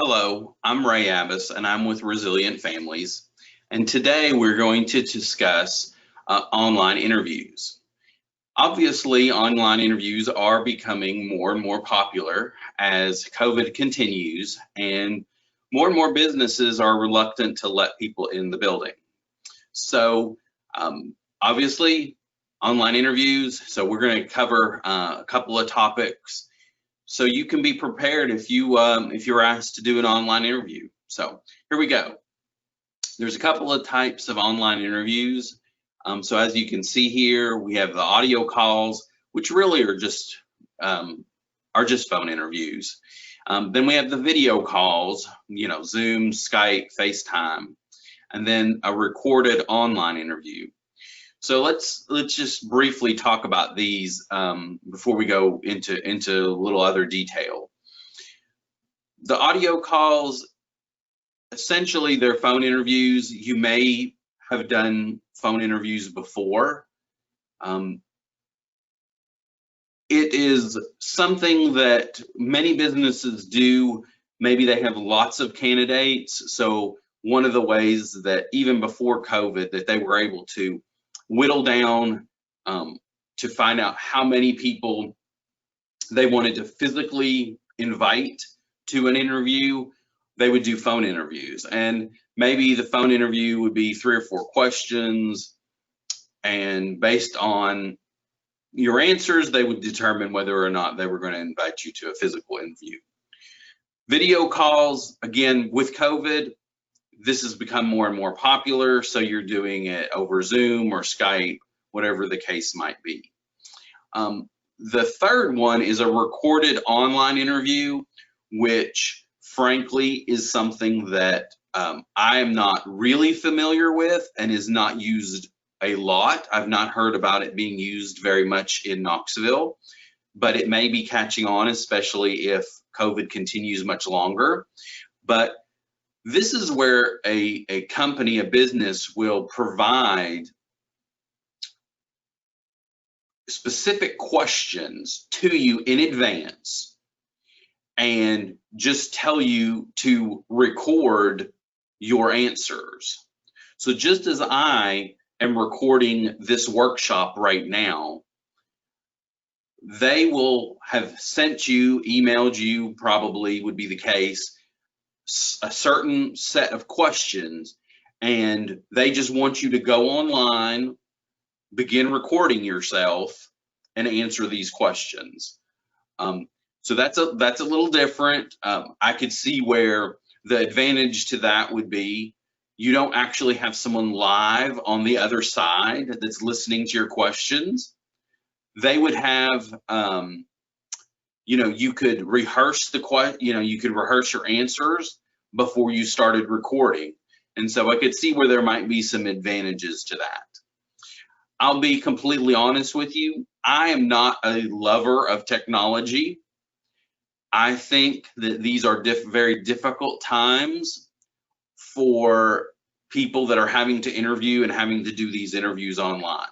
Hello, I'm Ray Abbas and I'm with Resilient Families. And today we're going to discuss online interviews. Obviously, online interviews are becoming more and more popular as COVID continues, and more businesses are reluctant to let people in the building. So, obviously, online interviews. So, we're going to cover a couple of topics so you can be prepared if you're asked to do an online interview. So here we go. There's a couple of types of online interviews. So as you can see here, we have the audio calls, which really are just phone interviews. Then we have the video calls, Zoom, Skype, FaceTime, and then a recorded online interview. So let's just briefly talk about these before we go into a little other detail. The audio calls, essentially they're phone interviews. You may have done phone interviews before. It is something that many businesses do. Maybe they have lots of candidates. So one of the ways that even before COVID that they were able to whittle down to find out how many people they wanted to physically invite to an interview, they would do phone interviews. And maybe the phone interview would be 3 or 4 questions, and based on your answers, they would determine whether or not they were going to invite you to a physical interview. Video calls, again, with COVID, this has become more and more popular, so you're doing it over Zoom or Skype, whatever the case might be. The third one is a recorded online interview, which frankly is something that I am not really familiar with and is not used a lot. I've not heard about it being used very much in Knoxville, but it may be catching on, especially if COVID continues much longer. But this is where a company, a business will provide specific questions to you in advance and just tell you to record your answers. So just as I am recording this workshop right now, they will have sent you, emailed you, probably would be the case, a certain set of questions, and they just want you to go online, begin recording yourself, and answer these questions. So that's a little different. I could see where the advantage to that would be you don't actually have someone live on the other side that's listening to your questions. They would have you could rehearse you could rehearse your answers before you started recording. And so I could see where there might be some advantages to that. I'll be completely honest with you. I am not a lover of technology. I think that these are very difficult times for people that are having to interview and having to do these interviews online.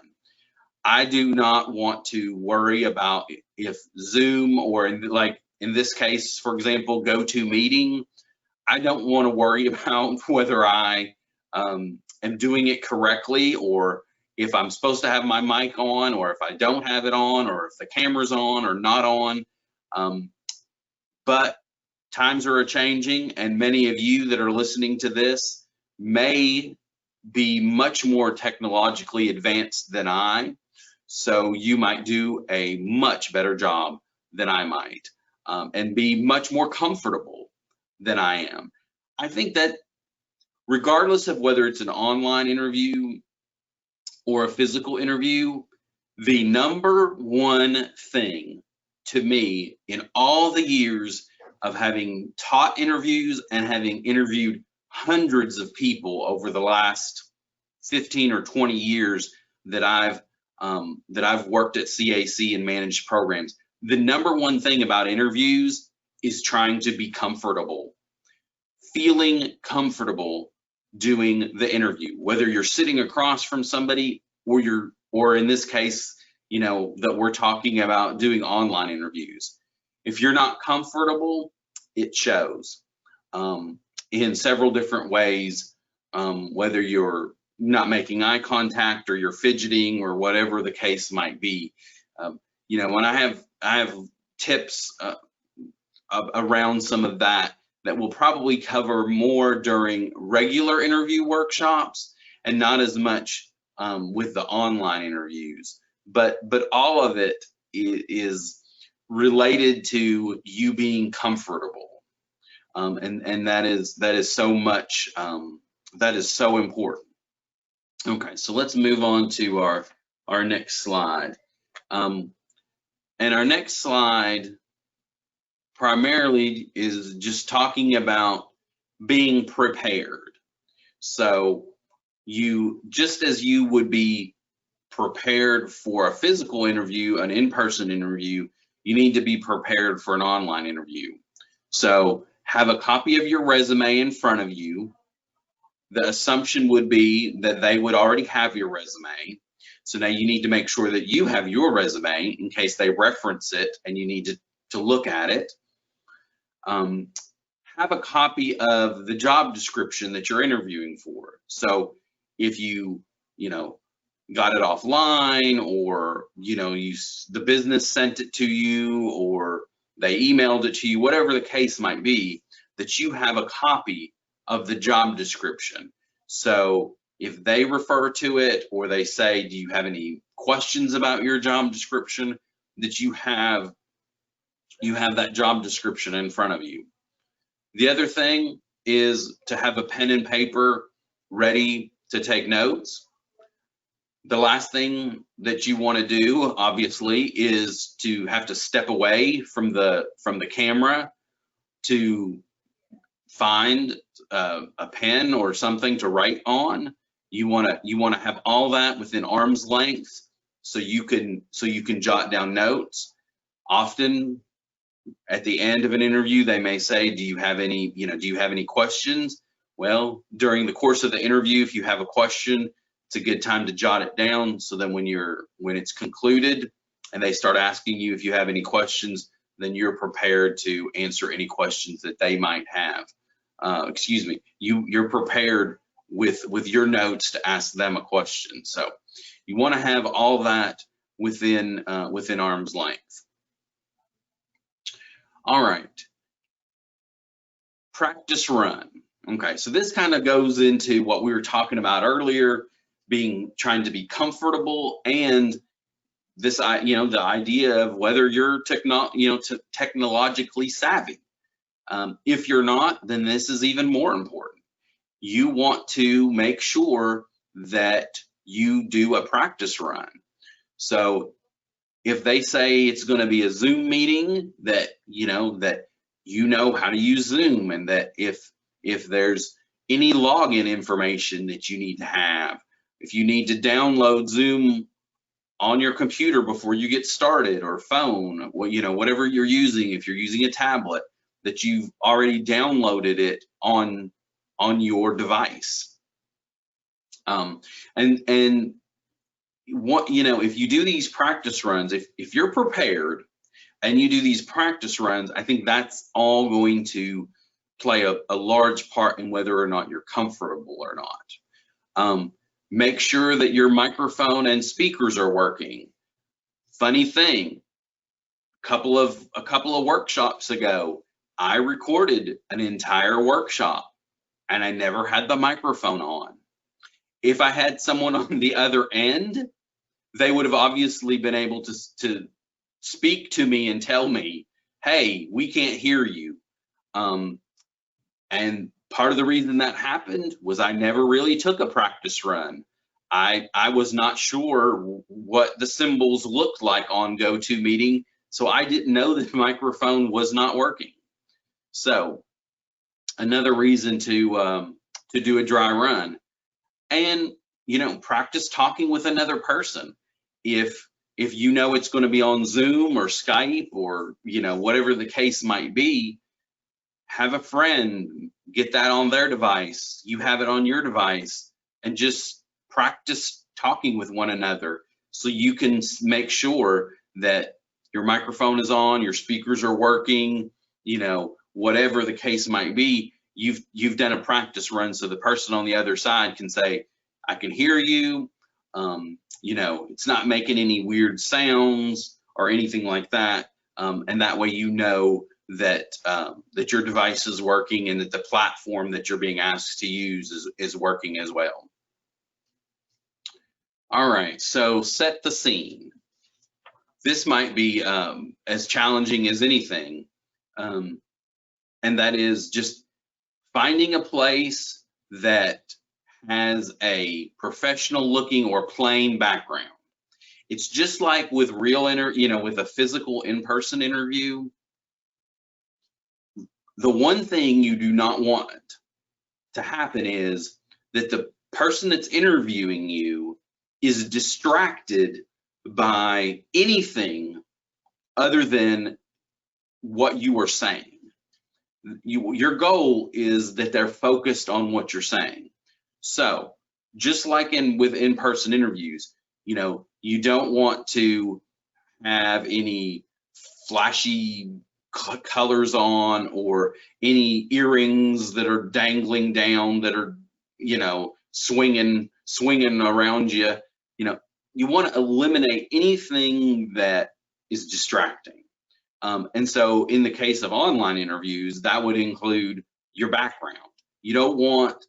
I do not want to worry about if Zoom or in this case, for example, GoToMeeting, I don't want to worry about whether I am doing it correctly, or if I'm supposed to have my mic on, or if I don't have it on, or if the camera's on or not on. But times are changing, and many of you that are listening to this may be much more technologically advanced than I. So you might do a much better job than I might, and be much more comfortable than I am. I think that regardless of whether it's an online interview or a physical interview, the number one thing to me in all the years of having taught interviews and having interviewed hundreds of people over the last 15 or 20 years that I've worked at CAC and managed programs, the number one thing about interviews is trying to be comfortable, feeling comfortable doing the interview, whether you're sitting across from somebody or in this case, that we're talking about doing online interviews. If you're not comfortable, it shows. in several different ways, whether you're not making eye contact or you're fidgeting or whatever the case might be. You know, when I have tips around some of that will probably cover more during regular interview workshops and not as much with the online interviews. But all of it is related to you being comfortable. And that is so much, that is so important. Okay, so let's move on to our next slide. And our next slide primarily is just talking about being prepared. So just as you would be prepared for a physical interview, an in-person interview, you need to be prepared for an online interview. So have a copy of your resume in front of you. The assumption would be that they would already have your resume. So now you need to make sure that you have your resume in case they reference it and you need to look at it. Have a copy of the job description that you're interviewing for. So if you got it offline, or the business sent it to you, or they emailed it to you, whatever the case might be, that you have a copy of the job description. So if they refer to it or they say, do you have any questions about your job description, that you have that job description in front of you. The other thing is to have a pen and paper ready to take notes. The last thing that you want to do, obviously, is to have to step away from the camera to find a pen or something to write on. You want to have all that within arm's length, so you can jot down notes. Often, at the end of an interview, they may say, do you have any questions? Well, during the course of the interview, if you have a question, it's a good time to jot it down, so then when it's concluded and they start asking you if you have any questions, then you're prepared to answer any questions that they might have. You're prepared with your notes to ask them a question. So you want to have all that within arm's length. All right, practice run. Okay, so this kind of goes into what we were talking about earlier, trying to be comfortable, and this, the idea of whether you're technologically savvy. If you're not, then this is even more important. You want to make sure that you do a practice run. So if they say it's going to be a Zoom meeting, that you know how to use Zoom, and that if there's any login information that you need to have, if you need to download Zoom on your computer before you get started, or phone, whatever you're using, if you're using a tablet, that you've already downloaded it on your device. And what, if you do these practice runs, if you're prepared and you do these practice runs, I think that's all going to play a large part in whether or not you're comfortable or not. Make sure that your microphone and speakers are working. Funny thing, a couple of workshops ago, I recorded an entire workshop and I never had the microphone on. If I had someone on the other end, they would have obviously been able to speak to me and tell me, hey, we can't hear you. And part of the reason that happened was I never really took a practice run. I was not sure what the symbols looked like on GoToMeeting, so I didn't know that the microphone was not working. So another reason to do a dry run. And practice talking with another person. If it's going to be on Zoom or Skype or whatever the case might be, have a friend get that on their device, you have it on your device, and just practice talking with one another so you can make sure that your microphone is on, your speakers are working, whatever the case might be. you've done a practice run, so the person on the other side can say, I can hear you, you know, it's not making any weird sounds or anything like that, and that way you know that that your device is working and that the platform that you're being asked to use is working as well. All right, so set the scene. This might be as challenging as anything, and that is just finding a place that has a professional looking or plain background. It's just like with with a physical in-person interview. The one thing you do not want to happen is that the person that's interviewing you is distracted by anything other than what you are saying. Your goal is that they're focused on what you're saying. So just like with in-person interviews, you know, you don't want to have any flashy colors on or any earrings that are dangling down that are, you know, swinging around you. You know, you want to eliminate anything that is distracting. And so in the case of online interviews, that would include your background. You don't want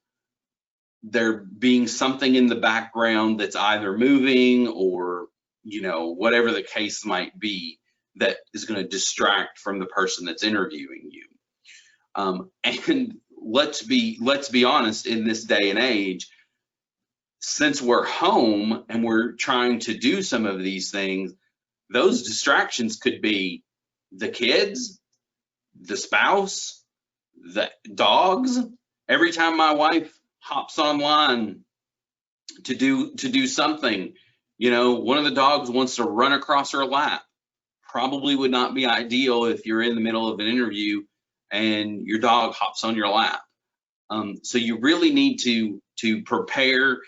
there being something in the background that's either moving or, you know, whatever the case might be that is going to distract from the person that's interviewing you. And let's be honest, in this day and age, since we're home and we're trying to do some of these things, those distractions could be the kids, the spouse, the dogs. Every time my wife hops online to do something, you know, one of the dogs wants to run across her lap. Probably would not be ideal if you're in the middle of an interview and your dog hops on your lap. So you really need to prepare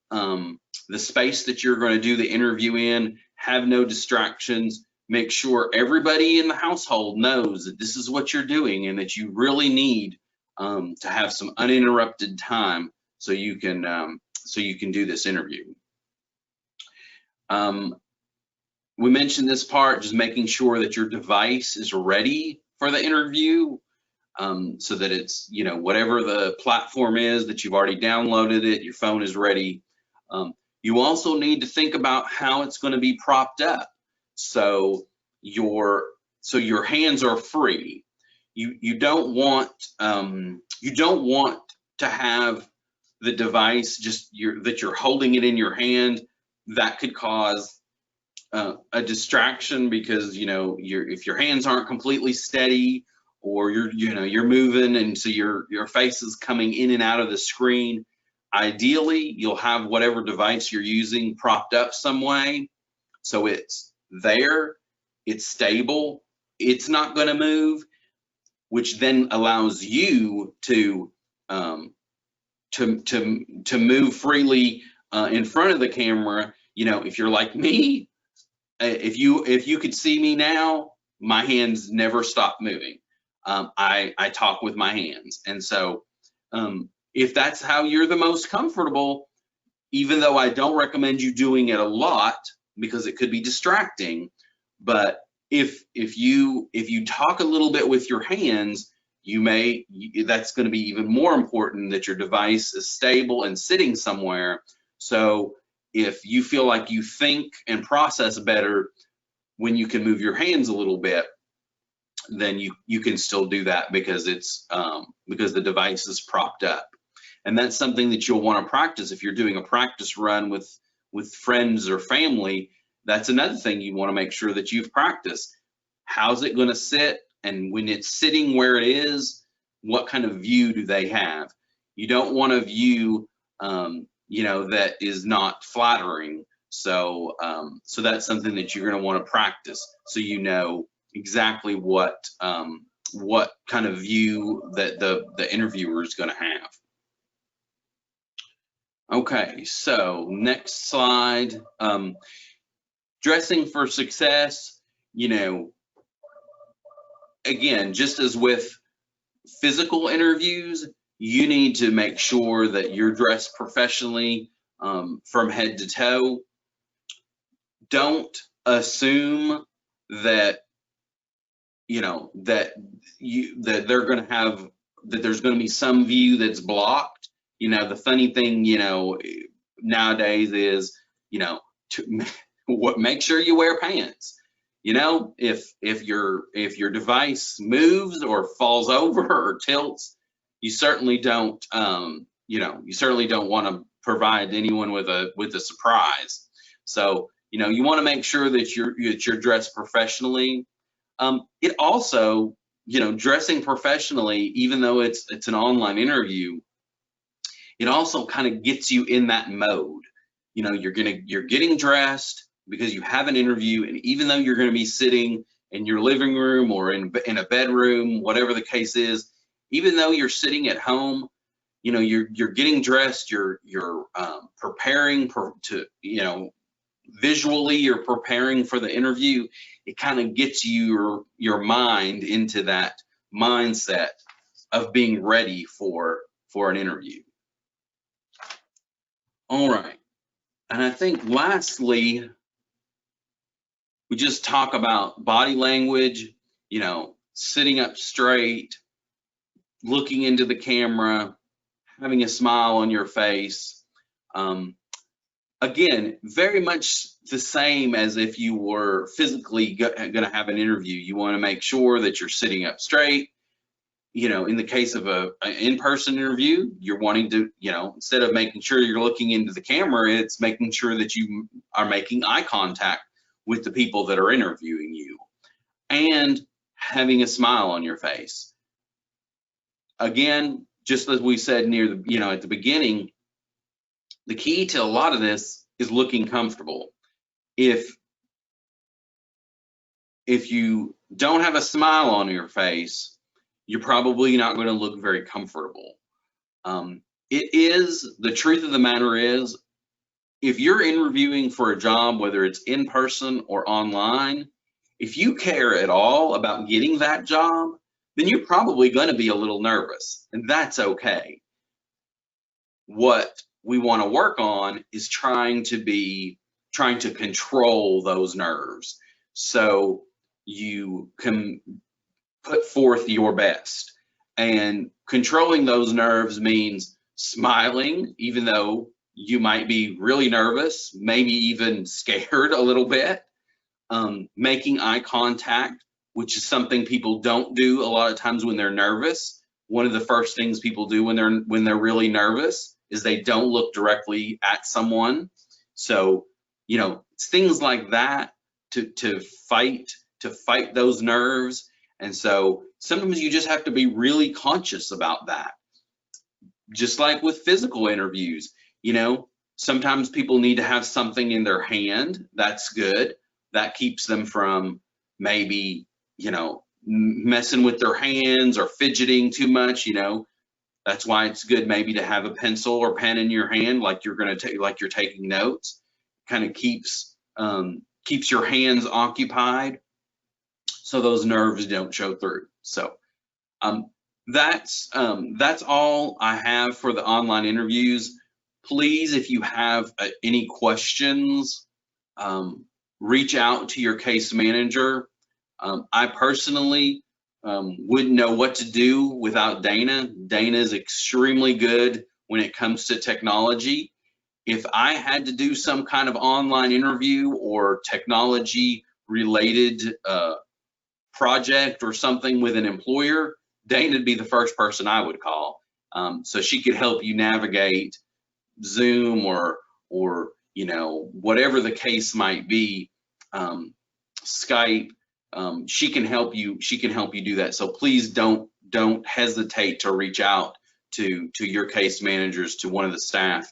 the space that you're going to do the interview in, have no distractions, make sure everybody in the household knows that this is what you're doing and that you really need to have some uninterrupted time so you can do this interview. We mentioned this part, just making sure that your device is ready for the interview, so that it's, you know, whatever the platform is that you've already downloaded it, your phone is ready. You also need to think about how it's going to be propped up. So your hands are free. You don't want to have the device that you're holding it in your hand. That could cause a distraction because, you know, if your hands aren't completely steady or you're moving and so your face is coming in and out of the screen. Ideally, you'll have whatever device you're using propped up some way so it's there, it's stable, it's not going to move, which then allows you to move freely in front of the camera. You know, if you're like me, if you could see me now, my hands never stop moving. I talk with my hands, and so if that's how you're the most comfortable, even though I don't recommend you doing it a lot because it could be distracting, but if you talk a little bit with your hands, that's going to be even more important that your device is stable and sitting somewhere. So if you feel like you think and process better when you can move your hands a little bit, then you can still do that because it's because the device is propped up. And that's something that you'll want to practice if you're doing a practice run with friends or family. That's another thing you want to make sure that you've practiced. How's it going to sit? And when it's sitting where it is, what kind of view do they have? You don't want a view you know, that is not flattering. So so that's something that you're going to want to practice so you know exactly what kind of view that the interviewer is going to have. Okay, so next slide. Dressing for success, you know, again, just as with physical interviews, you need to make sure that you're dressed professionally from head to toe. Don't assume that that they're going to have that there's going to be some view that's blocked. The funny thing nowadays is to make sure you wear pants. If your device moves or falls over or tilts, you certainly don't want to provide anyone with a surprise. So you want to make sure that you're dressed professionally. It also, dressing professionally, even though it's an online interview, it also kind of gets you in that mode. You're getting dressed because you have an interview, and even though you're going to be sitting in your living room or in a bedroom, whatever the case is, even though you're sitting at home, you're getting dressed, you're preparing visually, you're preparing for the interview. It kind of gets your mind into that mindset of being ready for an interview. All right, and I think lastly, we just talk about body language, sitting up straight, looking into the camera, having a smile on your face. Again, very much the same as if you were physically going to have an interview. You want to make sure that you're sitting up straight. In the case of an in-person interview, you're wanting to, instead of making sure you're looking into the camera, it's making sure that you are making eye contact with the people that are interviewing you and having a smile on your face. Again, just as we said at the beginning, the key to a lot of this is looking comfortable. If you don't have a smile on your face, you're probably not going to look very comfortable. The truth of the matter is, if you're interviewing for a job, whether it's in person or online, if you care at all about getting that job, then you're probably going to be a little nervous, and that's okay. What we want to work on is trying to control those nerves so you can put forth your best. And controlling those nerves means smiling, even though you might be really nervous, maybe even scared a little bit, making eye contact, which is something people don't do a lot of times when they're nervous. One of the first things people do when they're really nervous is they don't look directly at someone. So, it's things like that to fight those nerves. And so sometimes you just have to be really conscious about that. Just like with physical interviews, sometimes people need to have something in their hand. That's good. That keeps them from maybe, messing with their hands or fidgeting too much. That's why it's good maybe to have a pencil or pen in your hand, like you're taking notes. Kind of keeps your hands occupied, so those nerves don't show through. So that's all I have for the online interviews. Please, if you have any questions, reach out to your case manager. I personally wouldn't know what to do without Dana. Dana is extremely good when it comes to technology. If I had to do some kind of online interview or technology related project or something with an employer, Dana would be the first person I would call. So she could help you navigate Zoom or whatever the case might be, Skype. She can help you do that. So please don't hesitate to reach out to your case managers, to one of the staff.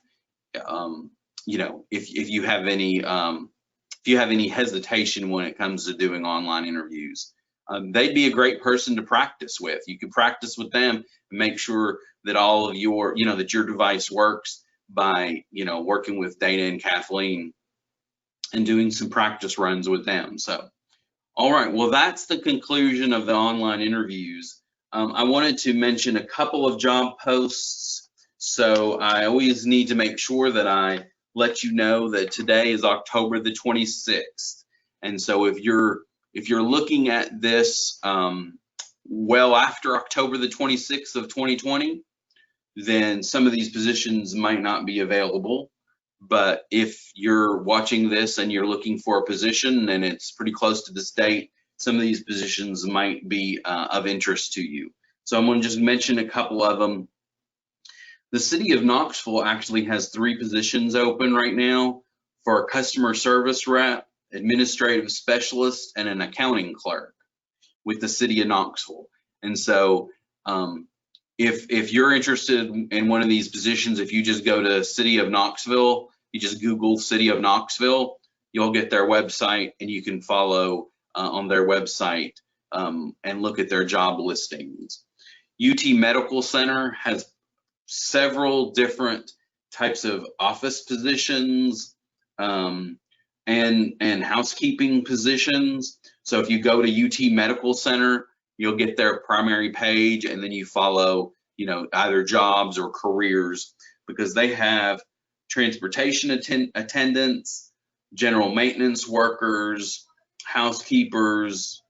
If you have any hesitation when it comes to doing online interviews. They'd be a great person to practice with. You could practice with them and make sure that all of your, that your device works by, working with Dana and Kathleen and doing some practice runs with them. So, all right, well, that's the conclusion of the online interviews. I wanted to mention a couple of job posts. So I always need to make sure that I let you know that today is October the 26th. And so if you're looking at this well after October the 26th of 2020, then some of these positions might not be available. But if you're watching this and you're looking for a position and it's pretty close to this date, some of these positions might be of interest to you. So I'm going to just mention a couple of them. The city of Knoxville actually has 3 positions open right now for a customer service rep, administrative specialist, and an accounting clerk with the city of Knoxville. And so if you're interested in one of these positions, if you just go to City of Knoxville, you just Google City of Knoxville, you'll get their website and you can follow on their website and look at their job listings. UT Medical Center has several different types of office positions and housekeeping positions. So if you go to UT Medical Center, you'll get their primary page and then you follow, either jobs or careers, because they have transportation attendants, general maintenance workers, housekeepers,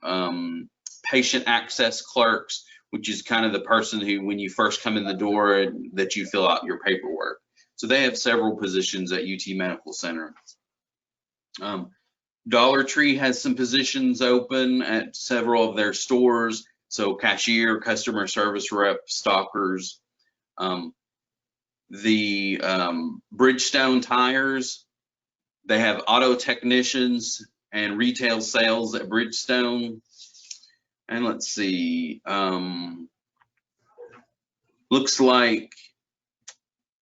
patient access clerks, which is kind of the person who, when you first come in the door, that you fill out your paperwork. So they have several positions at UT Medical Center. Dollar Tree has some positions open at several of their stores. So cashier, customer service rep, stockers. The Bridgestone Tires, they have auto technicians and retail sales at Bridgestone. And let's see, looks like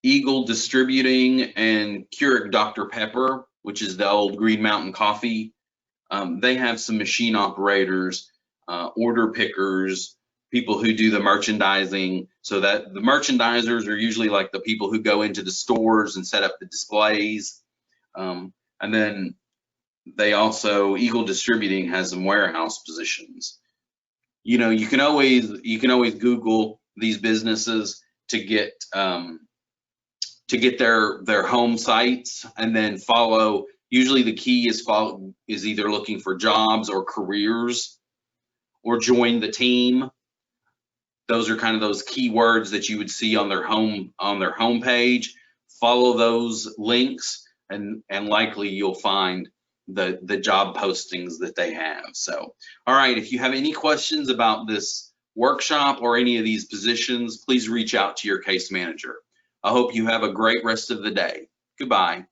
Eagle Distributing and Keurig Dr. Pepper, which is the old Green Mountain Coffee. They have some machine operators, order pickers, people who do the merchandising. So that the merchandisers are usually like the people who go into the stores and set up the displays. And then they also, Eagle Distributing has some warehouse positions. You can always Google these businesses to get their home sites, and then follow. Usually the key is either looking for jobs or careers or join the team. Those are kind of those keywords that you would see on their home page. Follow those links and likely you'll find the job postings that they have. So, all right, if you have any questions about this workshop or any of these positions, please reach out to your case manager. I hope you have a great rest of the day. Goodbye.